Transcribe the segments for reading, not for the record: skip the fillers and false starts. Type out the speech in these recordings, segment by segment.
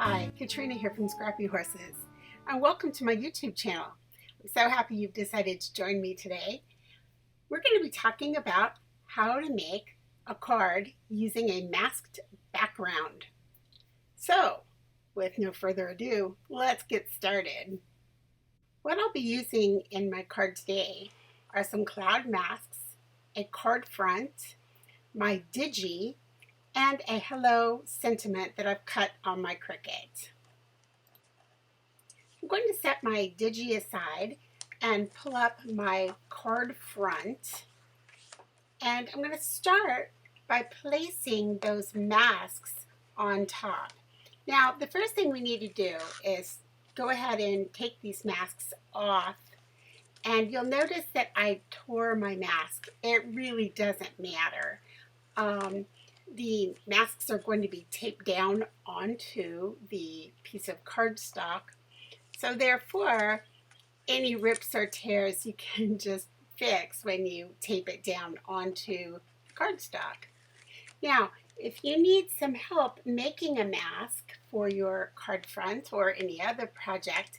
Hi, Katrina here from Scrappy Horses, and welcome to my YouTube channel. I'm so happy you've decided to join me today. We're going to be talking about how to make a card using a masked background. So, with no further ado, let's get started. What I'll be using in my card today are some cloud masks, a card front, my digi, and a hello sentiment that I've cut on my Cricut. I'm going to set my digi aside and pull up my card front, and I'm going to start by placing those masks on top. Now, the first thing we need to do is go ahead and take these masks off, and you'll notice that I tore my mask. It really doesn't matter. The masks are going to be taped down onto the piece of cardstock, so therefore any rips or tears you can just fix when you tape it down onto cardstock. Now, if you need some help making a mask for your card front or any other project,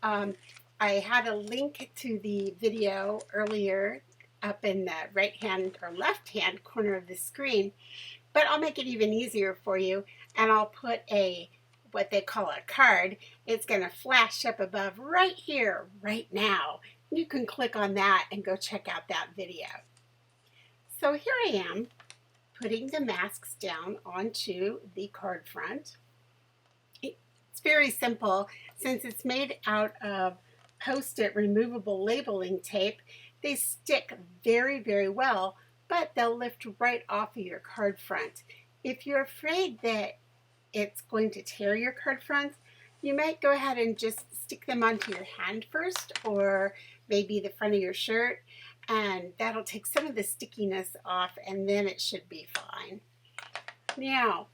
I had a link to the video earlier up in the right hand or left hand corner of the screen, but I'll make it even easier for you, and I'll put what they call a card. It's going to flash up above right here, right now. You can click on that and go check out that video. So here I am putting the masks down onto the card front. It's very simple. Since it's made out of Post-it removable labeling tape, they stick very, very well, but they'll lift right off of your card front. If you're afraid that it's going to tear your card front, you might go ahead and just stick them onto your hand first, or maybe the front of your shirt, and that'll take some of the stickiness off, and then it should be fine. Now,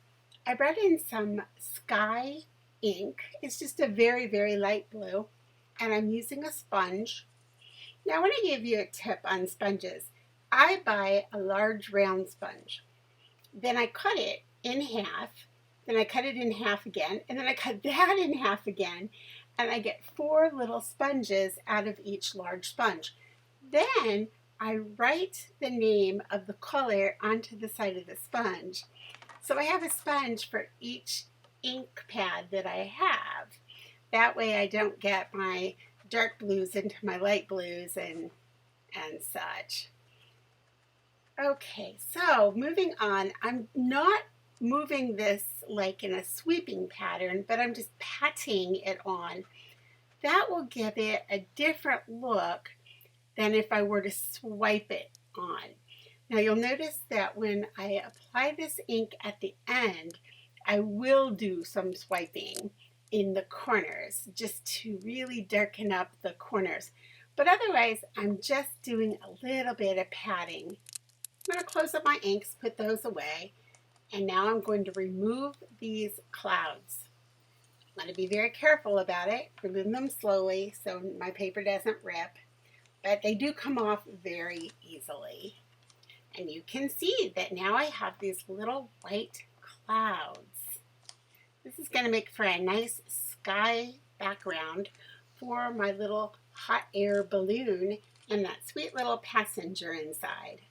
I brought in some Sky ink. It's just a very, very light blue, and I'm using a sponge. Now, I want to give you a tip on sponges. I buy a large round sponge. Then I cut it in half. Then I cut it in half again. And then I cut that in half again. And I get 4 little sponges out of each large sponge. Then I write the name of the color onto the side of the sponge. So I have a sponge for each ink pad that I have. That way I don't get my dark blues into my light blues and such. Okay, so moving on, I'm not moving this like in a sweeping pattern, but I'm just patting it on. That will give it a different look than if I were to swipe it on. Now you'll notice that when I apply this ink at the end, I will do some swiping in the corners just to really darken up the corners. But otherwise, I'm just doing a little bit of patting. I'm going to close up my inks, put those away, and now I'm going to remove these clouds. I'm going to be very careful about it, remove them slowly so my paper doesn't rip, but they do come off very easily. And you can see that now I have these little white clouds. This is going to make for a nice sky background for my little hot air balloon and that sweet little passenger inside.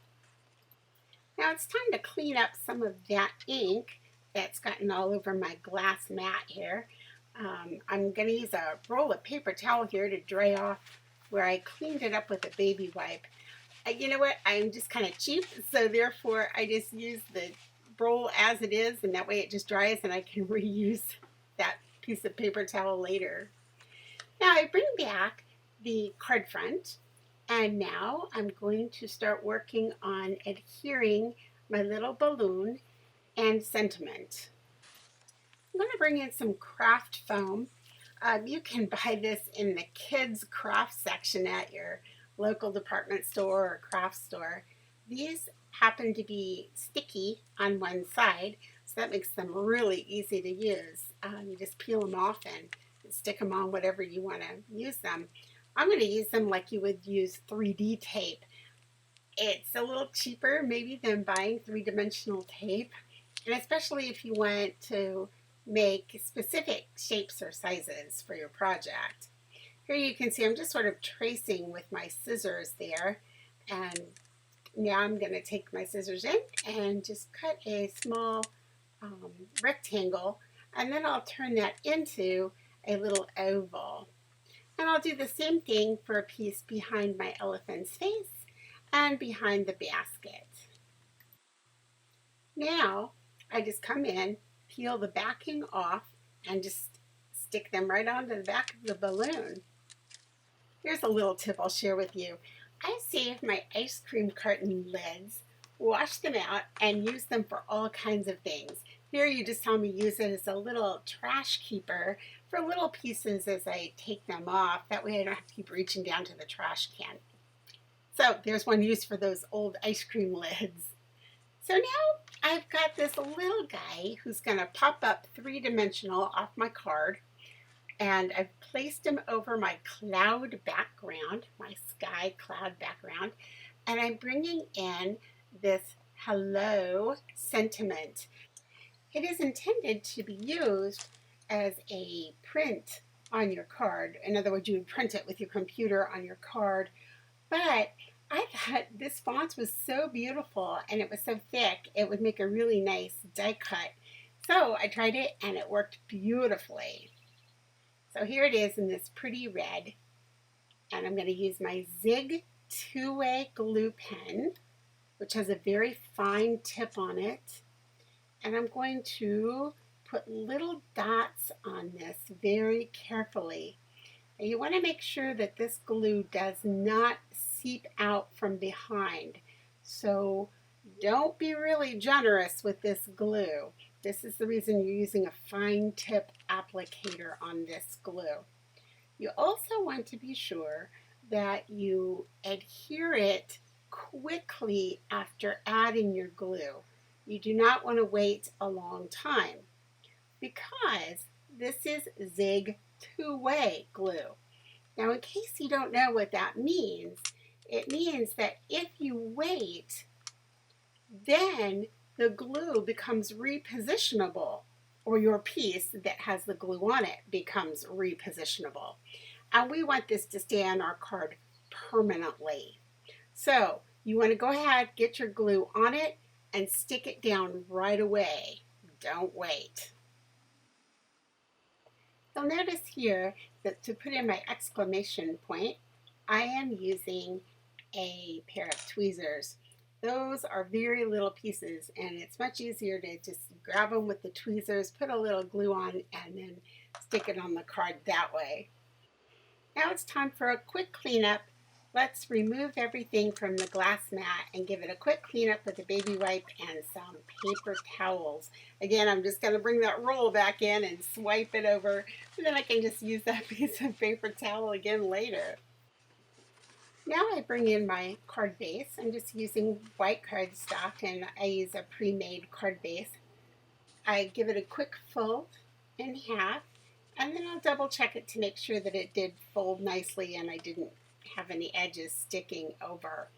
Now it's time to clean up some of that ink that's gotten all over my glass mat here. I'm going to use a roll of paper towel here to dry off where I cleaned it up with a baby wipe. You know what? I'm just kind of cheap, so therefore I just use the roll as it is, and that way it just dries and I can reuse that piece of paper towel later. Now I bring back the card front, and now I'm going to start working on adhering my little balloon and sentiment. I'm going to bring in some craft foam. You can buy this in the kids craft section at your local department store or craft store. These happen to be sticky on one side, so that makes them really easy to use. You just peel them off and stick them on whatever you want to use them. I'm going to use them like you would use 3D tape. It's a little cheaper maybe than buying 3-dimensional tape, and especially if you want to make specific shapes or sizes for your project. Here you can see I'm just sort of tracing with my scissors there, and now I'm going to take my scissors in and just cut a small rectangle, and then I'll turn that into a little oval. And I'll do the same thing for a piece behind my elephant's face and behind the basket. Now I just come in, peel the backing off, and just stick them right onto the back of the balloon. Here's a little tip I'll share with you. I save my ice cream carton lids, wash them out, and use them for all kinds of things. Here you just saw me use it as a little trash keeper for little pieces as I take them off. That way I don't have to keep reaching down to the trash can. So there's one use for those old ice cream lids. So now I've got this little guy who's going to pop up three-dimensional off my card, and I've placed him over my cloud background, my sky cloud background, and I'm bringing in this hello sentiment. It is intended to be used as a print on your card. In other words, you would print it with your computer on your card, but I thought this font was so beautiful and it was so thick, it would make a really nice die cut. So I tried it and it worked beautifully. So here it is in this pretty red, and I'm going to use my Zig two-way glue pen, which has a very fine tip on it, and I'm going to put little dots on this very carefully. And you want to make sure that this glue does not seep out from behind. So don't be really generous with this glue. This is the reason you're using a fine tip applicator on this glue. You also want to be sure that you adhere it quickly after adding your glue. You do not want to wait a long time because this is Zig two-way glue. Now, in case you don't know what that means, it means that if you wait, then the glue becomes repositionable, or your piece that has the glue on it becomes repositionable. And we want this to stay on our card permanently. So you want to go ahead, get your glue on it, and stick it down right away. Don't wait. You'll notice here that to put in my exclamation point, I am using a pair of tweezers. Those are very little pieces, and it's much easier to just grab them with the tweezers, put a little glue on, and then stick it on the card that way. Now it's time for a quick cleanup. Let's remove everything from the glass mat and give it a quick cleanup with a baby wipe and some paper towels. Again, I'm just going to bring that roll back in and swipe it over, and then I can just use that piece of paper towel again later. Now I bring in my card base. I'm just using white cardstock, and I use a pre-made card base. I give it a quick fold in half, and then I'll double check it to make sure that it did fold nicely and I didn't have any edges sticking over.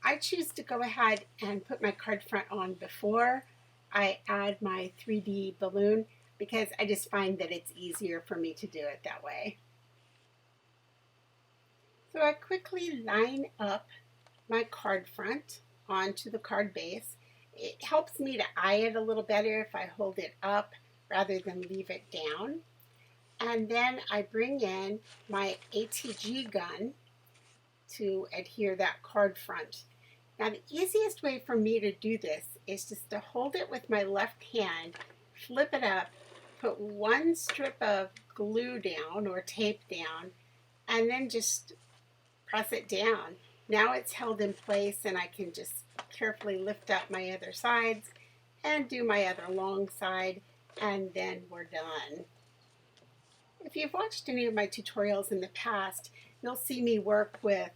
I choose to go ahead and put my card front on before I add my 3D balloon because I just find that it's easier for me to do it that way. So I quickly line up my card front onto the card base. It helps me to eye it a little better if I hold it up rather than leave it down. And then I bring in my ATG gun to adhere that card front. Now the easiest way for me to do this is just to hold it with my left hand, flip it up, put one strip of glue down or tape down, and then just press it down. Now it's held in place, and I can just carefully lift up my other sides and do my other long side, and then we're done. If you've watched any of my tutorials in the past, you'll see me work with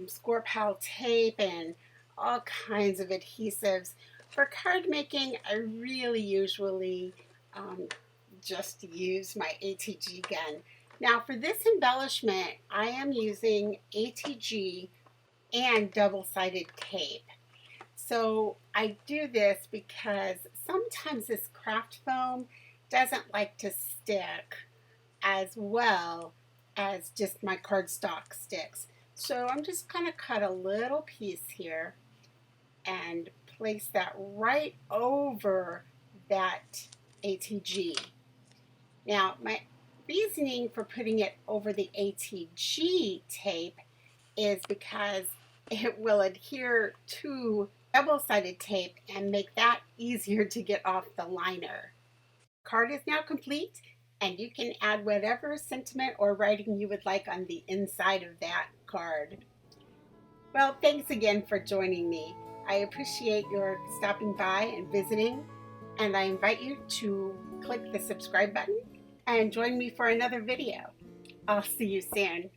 score pal tape and all kinds of adhesives. For card making, I really usually just use my ATG gun. Now for this embellishment, I am using ATG and double-sided tape. So I do this because sometimes this craft foam doesn't like to stick as well as just my cardstock sticks. So I'm just going to cut a little piece here and place that right over that ATG. Now, my reasoning for putting it over the ATG tape is because it will adhere to double-sided tape and make that easier to get off the liner. Card is now complete, and you can add whatever sentiment or writing you would like on the inside of that card. Well, thanks again for joining me. I appreciate your stopping by and visiting, and I invite you to click the subscribe button and join me for another video. I'll see you soon.